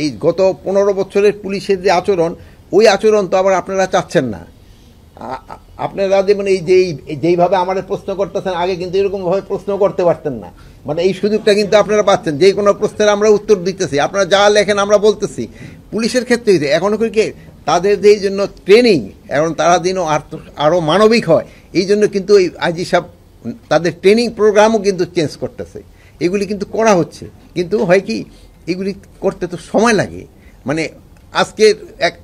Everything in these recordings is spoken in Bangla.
এই গত 15 বছরের পুলিশের যে আচরণ, ওই আচরণ তো আবার আপনারা চাচ্ছেন না। আপনারা যেমন যেইভাবে আমাদের প্রশ্ন করতেছেন, আগে কিন্তু এরকমভাবে প্রশ্ন করতে পারতেন না। মানে এই সুযোগটা কিন্তু আপনারা পাচ্ছেন, যে কোনো প্রশ্নের আমরা উত্তর দিতেছি, আপনারা যা লেখেন আমরা বলতেছি। পুলিশের ক্ষেত্রে এখনো কি তাদের যে জন্য ট্রেনিং, এখন তারা যেন আরও মানবিক হয়, এই জন্য কিন্তু এই আইজি সাহেব তাদের ট্রেনিং প্রোগ্রামও কিন্তু চেঞ্জ করতেছে। এগুলি কিন্তু করা হচ্ছে, কিন্তু হয় কি এগুলি করতে তো সময় লাগে। মানে আজকে এক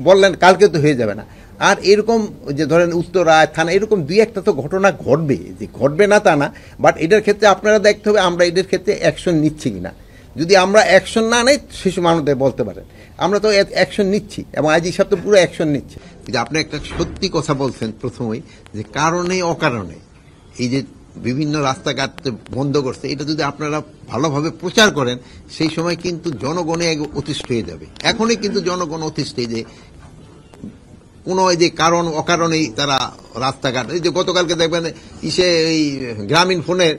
বললেন, কালকে তো হয়ে যাবে না। আর এরকম যে ধরেন উত্তরায় থানা, এরকম দুই একটা তো ঘটনা ঘটবে, যে ঘটবে না তা না, বাট এটার ক্ষেত্রে আপনারা দেখতে হবে আমরা এদের ক্ষেত্রে অ্যাকশন নিচ্ছি কিনা। যদি আমরা অ্যাকশন না নেই, শিশু মানুষদের বলতে পারেন আমরা তো অ্যাকশন নিচ্ছি, এবং আইজি সাহেব তো পুরো অ্যাকশন নিচ্ছে। যে আপনি একটা সত্যি কথা বলছেন প্রথমেই, যে কারণে অকারণে এই যে বিভিন্ন রাস্তাঘাট বন্ধ করছে, এটা যদি আপনারা ভালোভাবে প্রচার করেন, সেই সময় কিন্তু জনগণে অতিষ্ঠ হয়ে যাবে। এখনই কিন্তু জনগণ অতিষ্ঠ, যে কোনো এই যে কারণ অকারণেই তারা রাস্তাঘাট, এই যে গতকালকে দেখবেন এই গ্রামীণ ফোনের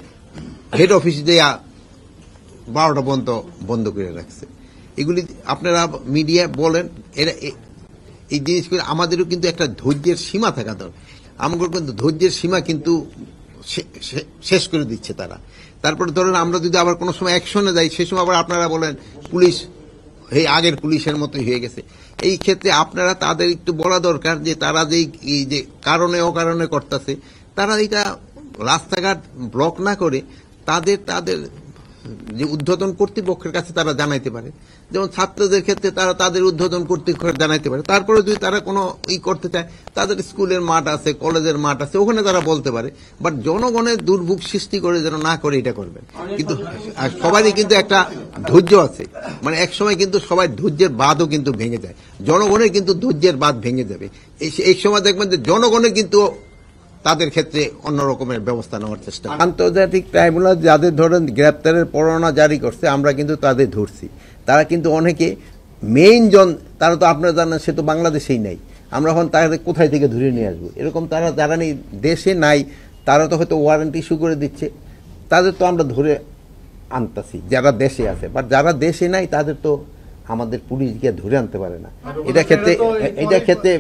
হেড অফিস দেয়া 12টা পর্যন্ত বন্ধ করে রাখছে। এগুলি আপনারা মিডিয়া বলেন, এরা এই জিনিসগুলো আমাদেরও কিন্তু একটা ধৈর্যের সীমা থাকা দরকার। আমাদের কিন্তু ধৈর্যের সীমা কিন্তু শেষ করে দিচ্ছে তারা। তারপরে ধরেন আমরা যদি আবার কোনো সময় অ্যাকশনে যাই, সে সময় আবার আপনারা বলেন পুলিশ এই আগের পুলিশের মতোই হয়ে গেছে। এই ক্ষেত্রে আপনারা তাদের একটু বলা দরকার যে তারা এই যে কারণে অকারণে করতেছে, তারা এটা রাস্তাঘাট ব্লক না করে তাদের যে ঊর্ধ্বতন কর্তৃপক্ষের কাছে তারা জানাইতে পারে। যেমন ছাত্রদের ক্ষেত্রে তারা তাদের ঊর্ধ্বতন কর্তৃপক্ষ জানাইতে পারে। তারপরে যদি তারা কোনো করতে চায়, তাদের স্কুলের মাঠ আছে, কলেজের মাঠ আছে, ওখানে তারা বলতে পারে। বাট জনগণের দুর্ভোগ সৃষ্টি করে যেন না করে এটা করবেন। কিন্তু সবারই কিন্তু একটা ধৈর্য আছে, মানে এক সময় কিন্তু সবাই ধৈর্যের বাঁধও কিন্তু ভেঙে যায়, জনগণের কিন্তু ধৈর্যের বাঁধ ভেঙে যাবে। এই সময় দেখবেন যে জনগণের কিন্তু তাদের ক্ষেত্রে অন্য রকমের ব্যবস্থা নেওয়ার চেষ্টা। আন্তর্জাতিক ট্রাইব্যুনাল যাদের ধরেন গ্রেপ্তারের পরোয়ানা জারি করছে, আমরা কিন্তু তাদের ধরছি। তারা কিন্তু অনেকে মেইন তারা তো আপনারা জানেন সে তো বাংলাদেশেই নাই, আমরা এখন তাদের কোথায় থেকে ধরে নিয়ে আসবো? এরকম তারা যারা নেই দেশে নাই, তারা তো হয়তো ওয়ারেন্ট ইস্যু করে দিচ্ছে, তাদের তো আমরা ধরে আনতাছি যারা দেশে আছে। বাট যারা দেশে নাই তাদের তো আমাদের পুলিশ গিয়ে ধরে আনতে পারে না। এটা ক্ষেত্রে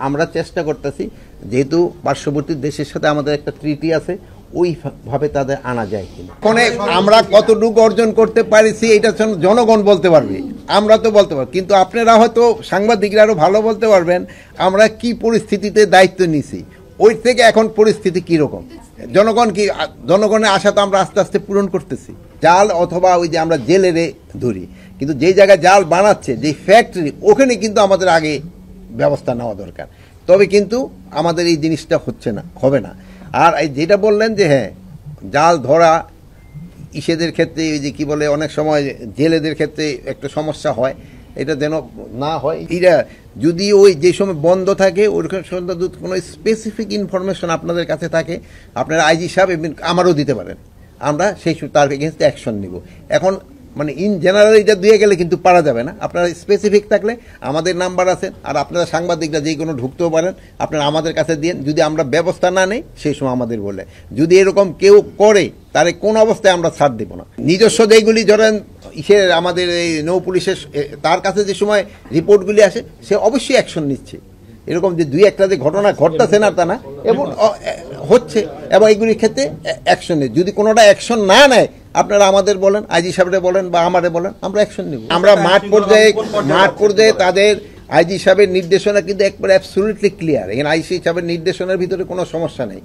আমরা চেষ্টা করতেছি, যেহেতু পার্শ্ববর্তী দেশের সাথে আমাদের একটা ট্রিটি আছে, ওইভাবে তাদের আনা যায় কিনা। আমরা কতটুকু অর্জন করতে পারিছি এটা জনগণ বলতে পারবে, আমরা তো বলতে পারবো, কিন্তু আপনারা হয়তো সাংবাদিকরা আরো ভালো বলতে পারবেন আমরা কি পরিস্থিতিতে দায়িত্ব নিছি, ওই থেকে এখন পরিস্থিতি কিরকম। জনগণের আশা তো আমরা আস্তে আস্তে পূরণ করতেছি। জাল অথবা ওই যে আমরা জেলেরে ধরি, কিন্তু যেই জায়গায় জাল বানাচ্ছে, যে ফ্যাক্টরি, ওখানে কিন্তু আমাদের আগে ব্যবস্থা নেওয়া দরকার। তবে কিন্তু আমাদের এই জিনিসটা হবে না। আর যেটা বললেন যে হ্যাঁ, জাল ধরা ইসেদের ক্ষেত্রে ওই যে কি বলে, অনেক সময় জেলেদের ক্ষেত্রে একটা সমস্যা হয়, এটা যেন না হয়। এরা যদি ওই যে সময় বন্ধ থাকে, ওরকম কোনো স্পেসিফিক ইনফরমেশন আপনাদের কাছে থাকে, আপনারা আইজি সাহেব আমারও দিতে পারেন, আমরা তার এগেইনস্টে অ্যাকশন নিব। এখন মানে ইন জেনারেল এটা দিয়ে গেলে কিন্তু পারা যাবে না। আপনারা স্পেসিফিক থাকলে আমাদের নাম্বার আছে, আর আপনারা সাংবাদিকরা যে কোনো ঢুকতেও পারেন, আপনারা আমাদের কাছে দিন। যদি আমরা ব্যবস্থা না নেই, সেই সময় আমাদের বলে, যদি এরকম কেউ করে তারে কোন অবস্থায় আমরা ছাড় দেব না। নিজস্ব যেগুলি ধরেন আমাদের এই নৌ পুলিশের, তার কাছে যে সময় রিপোর্টগুলি আসে, সে অবশ্যই অ্যাকশন নিচ্ছে। এরকম যে দুই একটা যে ঘটনা ঘটতেছে না তা না, এবং হচ্ছে, এবং এইগুলির ক্ষেত্রে অ্যাকশন নেই। যদি কোনোটা অ্যাকশন না নেয়, আপনারা আমাদের বলেন, আইজি সাহেবরে বলেন বা আমারে বলেন, আমরা অ্যাকশন নিব। আমরা মাঠ পর্যায়ে তাদের আইজি সাহেবের নির্দেশনা কিন্তু একবারে অ্যাবসলিউটলি ক্লিয়ার। এখানে আইজি সাহেবের নির্দেশনার ভিতরে কোনো সমস্যা নেই।